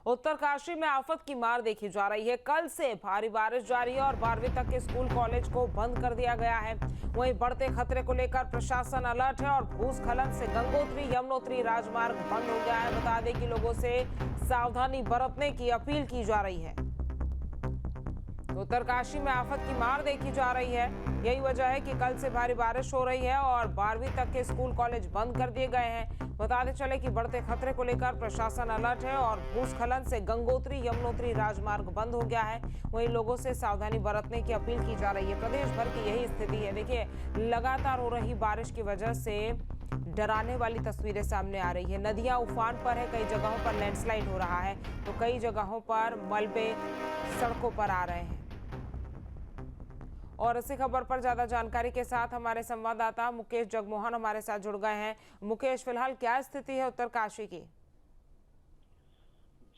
उत्तरकाशी में आफत की मार देखी जा रही है। कल से भारी बारिश जारी है और 12वीं तक के स्कूल कॉलेज को बंद कर दिया गया है। वहीं बढ़ते खतरे को लेकर प्रशासन अलर्ट है और भूस्खलन से गंगोत्री यमुनोत्री राजमार्ग बंद हो गया है। बता दें कि लोगों से सावधानी बरतने की अपील की जा रही है। उत्तरकाशी में आफत की मार देखी जा रही है। यही वजह है कि कल से भारी बारिश हो रही है और 12वीं तक के स्कूल कॉलेज बंद कर दिए गए हैं। बताते चले कि बढ़ते खतरे को लेकर प्रशासन अलर्ट है और भूस्खलन से गंगोत्री यमुनोत्री राजमार्ग बंद हो गया है। वहीं लोगों से सावधानी बरतने की अपील की जा रही है। प्रदेश भर की यही स्थिति है। देखिए, लगातार हो रही बारिश की वजह से डराने वाली तस्वीरें सामने आ रही है। नदियां उफान पर है, कई जगहों पर लैंडस्लाइड हो रहा है तो कई जगहों पर मलबे सड़कों पर आ रहे हैं। और इसी खबर पर ज्यादा जानकारी के साथ हमारे संवाददाता मुकेश जगमोहन हमारे साथ जुड़ गए हैं। मुकेश, फिलहाल क्या स्थिति है उत्तरकाशी की?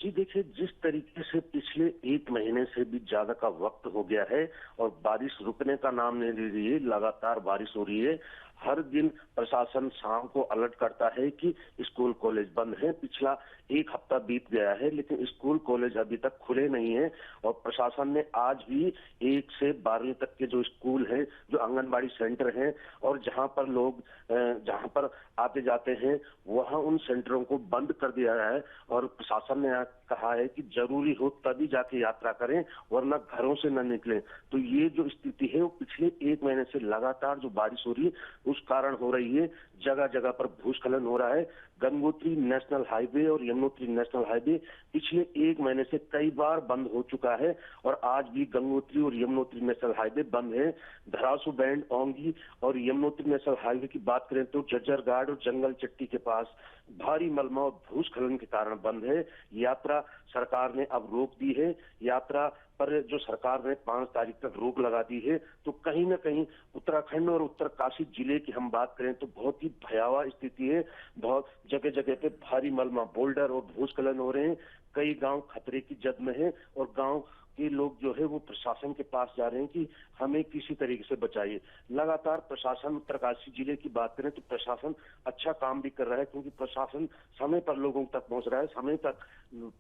जी देखिए, जिस तरीके से पिछले 1 महीने से भी ज्यादा का वक्त हो गया है और बारिश रुकने का नाम नहीं ले रही है, लगातार बारिश हो रही है। हर दिन प्रशासन शाम को अलर्ट करता है कि स्कूल कॉलेज बंद है। पिछला 1 हफ्ता बीत गया है लेकिन स्कूल कॉलेज अभी तक खुले नहीं है और प्रशासन ने आज भी 1 से 12वीं तक के जो स्कूल हैं, जो आंगनबाड़ी सेंटर हैं और जहां पर लोग जहां पर आते जाते हैं वहां उन सेंटरों को बंद कर दिया है और प्रशासन ने कहा है कि जरूरी हो तभी जाके यात्रा करें वरना घरों से न निकलें। तो ये जो स्थिति है वो पिछले 1 महीने से लगातार जो बारिश हो रही है उस कारण हो रही है। जगह जगह पर भूस्खलन हो रहा है। गंगोत्री नेशनल हाईवे और यमुनोत्री नेशनल हाईवे पिछले 1 महीने से कई बार बंद हो चुका है और आज भी गंगोत्री और यमुनोत्री नेशनल हाईवे बंद है। धरासू बैंड, ओंगी और यमुनोत्री नेशनल हाईवे की बात करें तो जज्जर घाट और जंगल चट्टी के पास भारी मलबा और भूस्खलन के कारण बंद है। यात्रा सरकार ने अब रोक दी है। यात्रा पर जो सरकार ने 5 तारीख तक रोक लगा दी है तो कहीं ना कहीं उत्तराखंड और उत्तरकाशी जिले की हम बात करें तो बहुत ही भयावह स्थिति है। बहुत जगह जगह पे भारी मलबा, बोल्डर और भूस्खलन हो रहे हैं। कई गांव खतरे की जद में है और गांव के लोग जो है वो प्रशासन के पास जा रहे हैं कि हमें किसी तरीके से बचाइए। लगातार प्रशासन, उत्तरकाशी जिले की बात करें तो प्रशासन अच्छा काम भी कर रहा है क्योंकि प्रशासन समय पर लोगों तक पहुंच रहा है, समय तक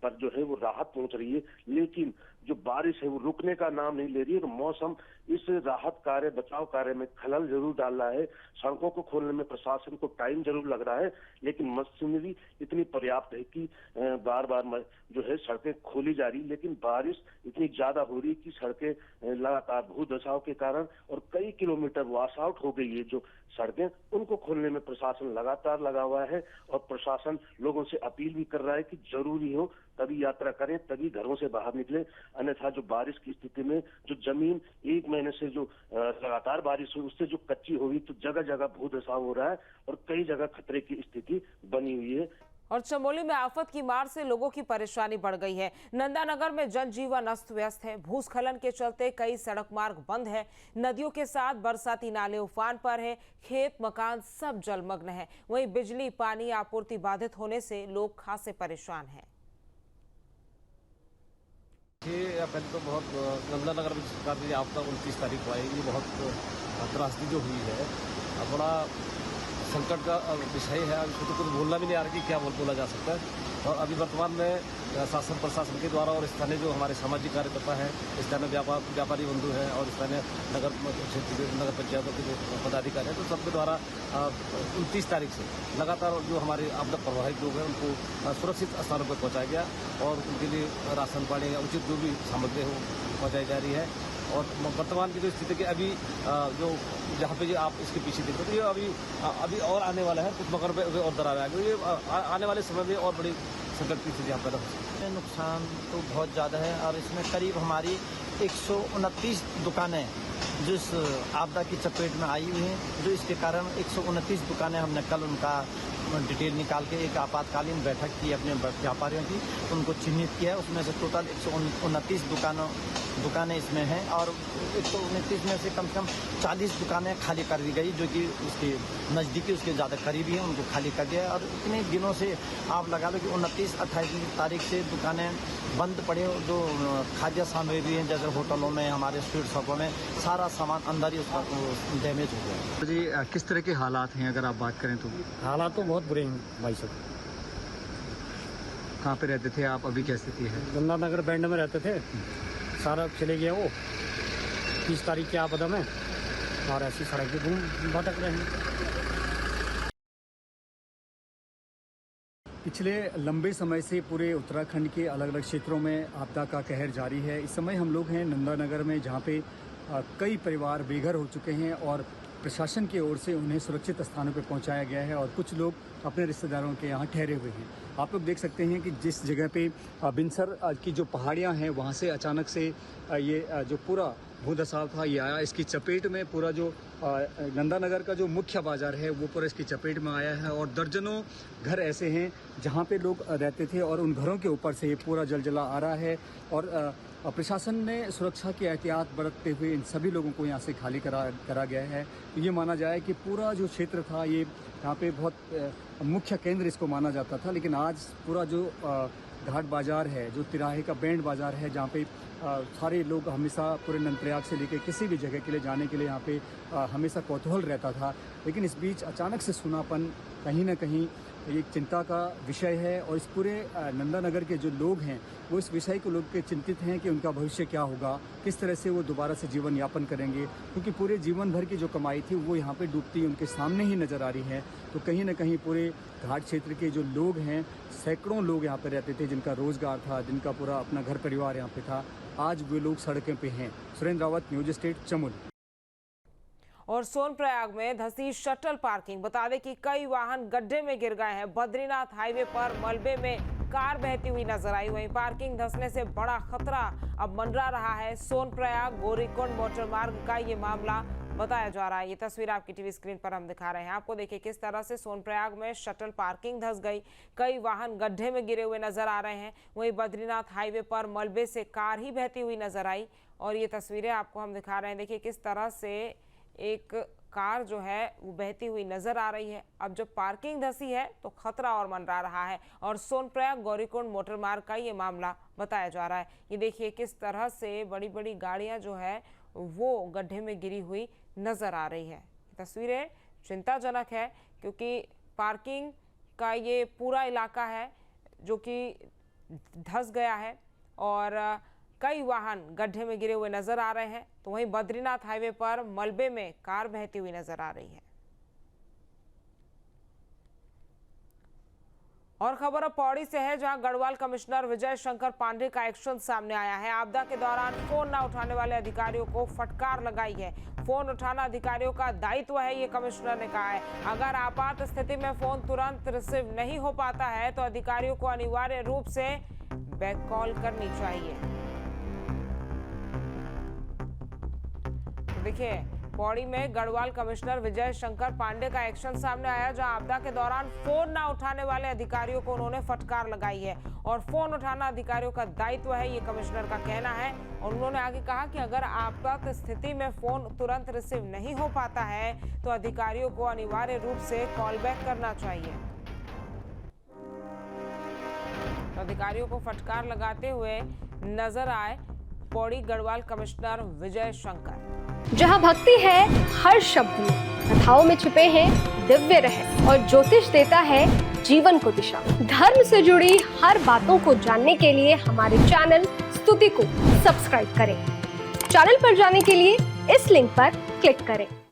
पर जो है वो राहत पहुंच रही है। लेकिन जो बारिश है वो रुकने का नाम नहीं ले रही है। मौसम इस राहत कार्य, बचाव कार्य में खलल जरूर डाल रहा है। सड़कों को खोलने में प्रशासन को टाइम जरूर लग रहा है लेकिन मशीनरी इतनी पर्याप्त है कि बार बार जो है सड़कें खोली जा रही, लेकिन बारिश इतनी ज्यादा हो रही कि सड़कें लगातार भूधसाव के कारण और कई किलोमीटर वॉश आउट हो गई है। जो सड़कें उनको खोलने में प्रशासन लगातार लगा हुआ है और प्रशासन लोगों से अपील भी कर रहा है कि जरूरी हो तभी यात्रा करें, तभी घरों से बाहर निकलें। अन्यथा जो बारिश की स्थिति में जो जमीन 1 महीने से जो लगातार बारिश हुई उससे जो कच्ची हुई तो जगह जगह भूधसाव हो रहा है और कई जगह खतरे की स्थिति बनी हुई है। और चमोली में आफत की मार से लोगों की परेशानी बढ़ गई है। नंदानगर में जनजीवन अस्त व्यस्त है। भूस्खलन के चलते कई सड़क मार्ग बंद है। नदियों के साथ बरसाती नाले उफान पर है। खेत मकान सब जलमग्न है। वहीं बिजली पानी आपूर्ति बाधित होने से लोग खासे परेशान हैं। ये पहले तो बहुत नंदानगर में सरकार ने आपदा 29 तारीख को आई, ये बहुत त्रासदी जो हुई है, बड़ा संकट का विषय है। अभी इसको तो कुछ बोलना भी नहीं आ रहा कि क्या बोला जा सकता है। और अभी वर्तमान में शासन प्रशासन के द्वारा और स्थानीय जो हमारे सामाजिक कार्यकर्ता हैं, स्थानीय व्यापारी बंधु हैं और स्थानीय नगर क्षेत्र नगर पंचायतों के जो पदाधिकारी हैं, तो सबके द्वारा 29 तारीख से लगातार जो हमारे आपदा प्रभावित लोग हैं उनको सुरक्षित स्थानों पर पहुँचाया गया और उनके लिए राशन पानी या उचित जो भी सामग्री है वो पहुँचाई जा रही है। और वर्तमान की जो स्थिति के अभी जो जहाँ पे आप इसके पीछे देखते तो ये अभी और आने वाला है, कुछ मगर पे और दरार आएगा। ये आने वाले समय में और बड़ी संकट की स्थिति यहाँ पैदा हो सकती है। नुकसान तो बहुत ज़्यादा है और इसमें करीब हमारी 129 दुकानें जो इस आपदा की चपेट में आई हुई हैं, जो इसके कारण 129 दुकानें हमने कल उनका डिटेल निकाल के एक आपातकालीन बैठक की अपने व्यापारियों की, उनको चिन्हित किया है। उसमें से टोटल 129 दुकानें इसमें हैं और 129 में से कम 40 दुकानें खाली कर दी गई जो कि उसके नज़दीकी, उसके ज़्यादा करीबी हैं, उनको खाली कर दिया है। और इतने दिनों से आप लगा लो कि 29-28 तारीख से दुकानें बंद पड़ी। जो खाद्य सामग्री हैं जैसे होटलों में, हमारे स्ट्रीट शॉपों में, सारा सामान अंदर ही उसका डैमेज हो गया। जी किस तरह के हालात हैं अगर आप बात करें तो? हालात तो बहुत बुरे हैं भाई साहब। कहाँ पे रहते थे आप, अभी क्या स्थिति है? गंगा नगर बैंड में रहते थे, सारा चले गया वो 30 तारीख के आपदा में, और ऐसी सड़क पे घूम भटक रहे हैं। पिछले लंबे समय से पूरे उत्तराखंड के अलग अलग क्षेत्रों में आपदा का कहर जारी है। इस समय हम लोग हैं नंदानगर में, जहाँ पे कई परिवार बेघर हो चुके हैं और प्रशासन की ओर से उन्हें सुरक्षित स्थानों पर पहुंचाया गया है और कुछ लोग अपने रिश्तेदारों के यहाँ ठहरे हुए हैं। आप लोग देख सकते हैं कि जिस जगह पे बिनसर की जो पहाड़ियाँ हैं वहाँ से अचानक से ये जो पूरा भूधसाव था ये आया। इसकी चपेट में पूरा जो नंदानगर का जो मुख्य बाजार है वो पूरा इसकी चपेट में आया है और दर्जनों घर ऐसे हैं जहाँ पे लोग रहते थे और उन घरों के ऊपर से ये पूरा जलजला आ रहा है। और प्रशासन ने सुरक्षा की एहतियात बरतते हुए इन सभी लोगों को यहाँ से खाली करा गया है। ये माना जाए कि पूरा जो क्षेत्र था ये यहाँ पे बहुत मुख्य केंद्र इसको माना जाता था, लेकिन आज पूरा जो घाट बाज़ार है, जो तिराहे का बैंड बाज़ार है, जहाँ पे सारे लोग हमेशा पूरे नंदप्रयाग से लेकर किसी भी जगह के लिए जाने के लिए यहाँ पे हमेशा कौतूहल रहता था, लेकिन इस बीच अचानक से सुनापन कहीं ना कहीं एक चिंता का विषय है। और इस पूरे नंदानगर के जो लोग हैं वो इस विषय को लोग के चिंतित हैं कि उनका भविष्य क्या होगा, किस तरह से वो दोबारा से जीवन यापन करेंगे, क्योंकि पूरे जीवन भर की जो कमाई थी वो यहाँ पे डूबती उनके सामने ही नज़र आ रही है। तो कहीं ना कहीं पूरे घाट क्षेत्र के जो लोग हैं, सैकड़ों लोग यहाँ पे रहते थे जिनका रोज़गार था, जिनका पूरा अपना घर परिवार यहाँ पे था, आज वे लोग सड़कों पे हैं। Surendra Rawat, news state, Chamoli. और सोनप्रयाग में धंसी शटल पार्किंग। बता दें कि कई वाहन गड्ढे में गिर गए हैं। बद्रीनाथ हाईवे पर मलबे में कार बहती हुई नजर आई। वहीं पार्किंग धंसने से बड़ा खतरा अब मंडरा रहा है। सोनप्रयाग गोरीकुंड मोटर मार्ग का ये मामला बताया जा रहा है। ये तस्वीर आपकी टीवी स्क्रीन पर हम दिखा रहे हैं आपको। देखिए किस तरह से सोनप्रयाग में शटल पार्किंग धंस गई, कई वाहन गड्ढे में गिरे हुए नजर आ रहे हैं। वहीं बद्रीनाथ हाईवे पर मलबे से कार ही बहती हुई नजर आई और ये तस्वीरें आपको हम दिखा रहे हैं। देखिए किस तरह से एक कार जो है वो बहती हुई नजर आ रही है। अब जब पार्किंग धंसी है तो खतरा और मंडरा रहा है और सोनप्रयाग गौरीकुंड मोटर मार्ग का ये मामला बताया जा रहा है। ये देखिए किस तरह से बड़ी बड़ी गाड़ियां जो है वो गड्ढे में गिरी हुई नजर आ रही है। तस्वीरें चिंताजनक है क्योंकि पार्किंग का ये पूरा इलाका है जो कि धंस गया है और कई वाहन गड्ढे में गिरे हुए नजर आ रहे हैं। तो वहीं बद्रीनाथ हाईवे पर मलबे में कार बहती हुई नजर आ रही है। और खबर अब पौड़ी से है, जहां गढ़वाल कमिश्नर विजय शंकर पांडे का एक्शन सामने आया है। आपदा के दौरान फोन न उठाने वाले अधिकारियों को फटकार लगाई है। फोन उठाना अधिकारियों का दायित्व है, ये कमिश्नर ने कहा है। अगर आपात स्थिति में फोन तुरंत रिसीव नहीं हो पाता है तो अधिकारियों को अनिवार्य रूप से बैक कॉल करनी चाहिए। देखिए पौड़ी में गढ़वाल कमिश्नर विजय शंकर पांडे का एक्शन सामने आया, जहां आपदा के दौरान फोन ना उठाने वाले अधिकारियों को उन्होंने फटकार लगाई है और फोन उठाना अधिकारियों का दायित्व है, ये कमिश्नर का कहना है। और उन्होंने आगे कहा कि अगर आपात स्थिति में फोन तुरंत रिसीव नहीं हो पाता है तो अधिकारियों को अनिवार्य रूप से कॉल बैक करना चाहिए। तो अधिकारियों को फटकार लगाते हुए नजर आए पौड़ी गढ़वाल कमिश्नर विजय शंकर। जहाँ भक्ति है हर शब्द में, कथाओं में छुपे हैं दिव्य रहस्य और ज्योतिष देता है जीवन को दिशा। धर्म से जुड़ी हर बातों को जानने के लिए हमारे चैनल स्तुति को सब्सक्राइब करें। चैनल पर जाने के लिए इस लिंक पर क्लिक करें।